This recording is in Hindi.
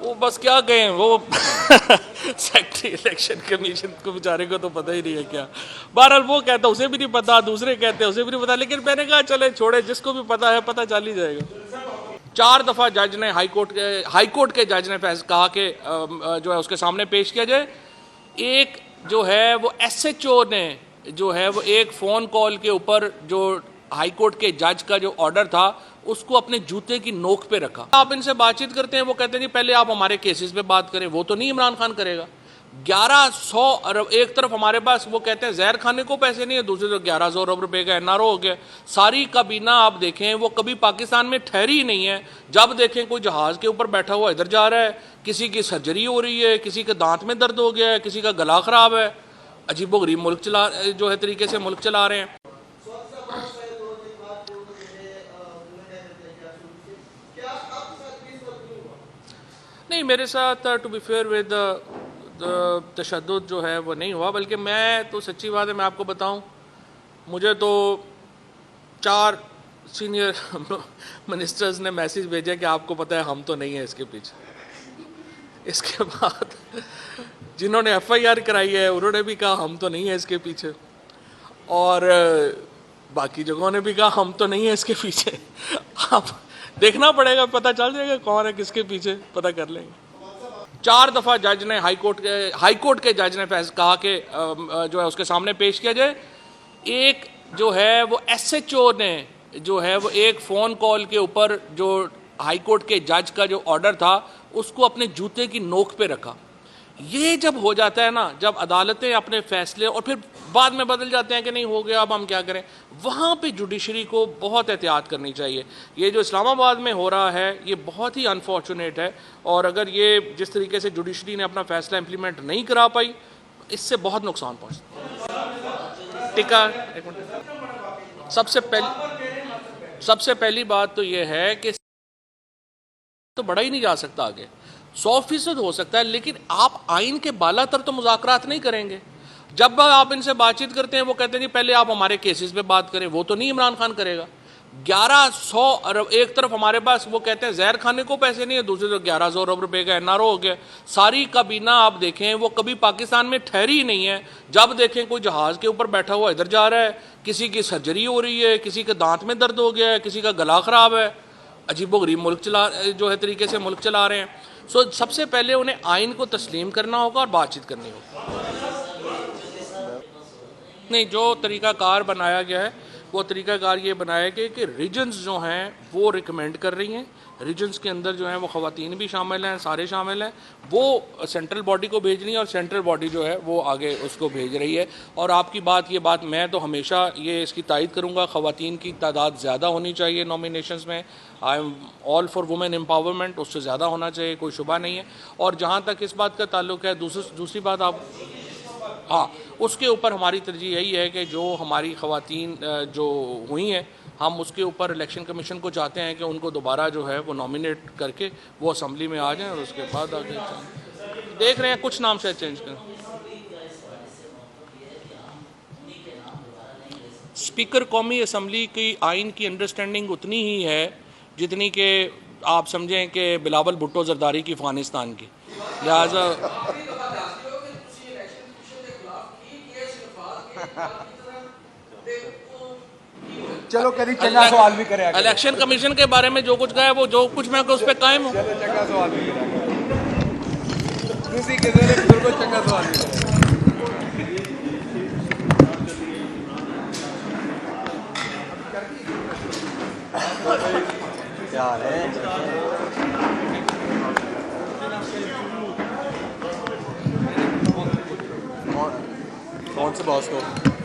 वो बस क्या कहें वो सेक्रेटरी इलेक्शन कमीशन को बेचारे को तो पता ही नहीं है क्या। बहरहाल वो कहता उसे भी नहीं पता, दूसरे कहते उसे भी नहीं पता, लेकिन मैंने कहा चले छोड़े, जिसको भी पता है पता चल ही जाएगा। 4 दफ़ा जज ने हाईकोर्ट के जज ने कहा कि जो है उसके सामने पेश किया जाए। एक जो है वो एसएचओ ने जो है वो एक फ़ोन कॉल के ऊपर जो हाईकोर्ट के जज का जो ऑर्डर था उसको अपने जूते की नोक पे रखा। आप इनसे बातचीत करते हैं, वो कहते हैं जी पहले आप हमारे केसेस पे बात करें। वो तो नहीं इमरान खान करेगा। 1100 अरब एक तरफ हमारे पास, वो कहते हैं जहर खाने को पैसे नहीं है, दूसरी तरफ 1100 अरब रुपए का एनआरओ हो गया। सारी काबीना आप देखें वो कभी पाकिस्तान में ठहरी ही नहीं है। जब देखें कोई जहाज़ के ऊपर बैठा हुआ इधर जा रहा है, किसी की सर्जरी हो रही है, किसी के दांत में दर्द हो गया है, किसी का गला खराब है। अजीबोगरीब मुल्क चला जो है तरीके से मुल्क चला रहे हैं। नहीं, मेरे साथ टू बी फेयर विद तशद्दुद जो है वो नहीं हुआ, बल्कि मैं तो सच्ची बात है मैं आपको बताऊं, मुझे तो 4 सीनियर मिनिस्टर्स ने मैसेज भेजा कि आपको पता है हम तो नहीं है इसके पीछे। इसके बाद जिन्होंने एफआईआर कराई है उन्होंने भी कहा हम तो नहीं है इसके पीछे, और बाकी जगहों ने भी कहा हम तो नहीं है इसके पीछे। आप देखना पड़ेगा, पता चल जाएगा कौन है किसके पीछे, पता कर लेंगे। 4 दफ़ा जज ने हाईकोर्ट के जज ने कहा कि जो है उसके सामने पेश किया जाए। एक जो है वो एसएचओ ने जो है वो एक फ़ोन कॉल के ऊपर जो हाईकोर्ट के जज का जो ऑर्डर था उसको अपने जूते की नोक पे रखा। ये जब हो जाता है ना, जब अदालतें अपने फैसले और फिर बाद में बदल जाते हैं कि नहीं हो गया अब हम क्या करें, वहाँ पे जुडिशरी को बहुत एहतियात करनी चाहिए। ये जो इस्लामाबाद में हो रहा है ये बहुत ही अनफॉर्चुनेट है, और अगर ये जिस तरीके से जुडिशरी ने अपना फैसला इम्प्लीमेंट नहीं करा पाई इससे बहुत नुकसान पहुँचता। टिका सबसे पहली बात तो ये है कि तो बढ़ा ही नहीं जा सकता आगे, 100% हो सकता है, लेकिन आप आइन के बालातर तो मुज़ाकरात नहीं करेंगे। जब आप इनसे बातचीत करते हैं वो कहते हैं जी पहले आप हमारे केसेस पे बात करें। वो तो नहीं इमरान खान करेगा। 1100 अरब एक तरफ हमारे पास, वो कहते हैं जहर खाने को पैसे नहीं है, दूसरी तरफ 1100 अरब रुपए का एनआरओ हो गया। सारी काबीना आप देखें वो कभी पाकिस्तान में ठहरी ही नहीं है। जब देखें कोई जहाज़ के ऊपर बैठा हुआ इधर जा रहा है, किसी की सर्जरी हो रही है, किसी के दांत में दर्द हो गया है, किसी का गला खराब है। अजीबोगरीब मुल्क चला जो है तरीके से मुल्क चला रहे हैं। सो सबसे पहले उन्हें आइन को तस्लीम करना होगा और बातचीत करनी होगी। नहीं, जो तरीक़ाकार बनाया गया है वो तरीक़ाकार ये बनाया गया कि रीजन्स जो हैं वो रिकमेंड कर रही हैं। रीजन्स के अंदर जो हैं वो ख़वातीन भी शामिल हैं, सारे शामिल हैं। वो सेंट्रल बॉडी को भेज रही हैं और सेंट्रल बॉडी जो है वो आगे उसको भेज रही है। और आपकी ये बात मैं तो हमेशा ये इसकी तायद करूँगा, ख़वातीन की तादाद ज़्यादा होनी चाहिए नॉमिनेशंस में। I am all for women empowerment, उससे ज़्यादा होना चाहिए, कोई शुबा नहीं है। और जहाँ तक इस बात का ताल्लुक है, दूसरी बात आप हाँ, उसके ऊपर हमारी तरजीह यही है कि जो हमारी ख़वातीन जो हुई हैं, हम उसके ऊपर इलेक्शन कमीशन को चाहते हैं कि उनको दोबारा जो है वो नॉमिनेट करके वो असम्बली में आ जाएं, और उसके बाद आगे देख रहे हैं कुछ नाम शायद चेंज करें। स्पीकर कौमी असम्बली की आइन की अंडरस्टैंडिंग उतनी ही है जितनी कि आप समझें कि बिलावल भुट्टो जरदारी की अफगानिस्तान की, लिहाजा चलो कभी चंगा सवाल भी करें। इलेक्शन कमीशन के बारे में जो कुछ कहा है वो जो कुछ मैं उस पर कायम हूँ। चंगा सवाल भी चंगा सवाल क्या है। कौन से बॉस को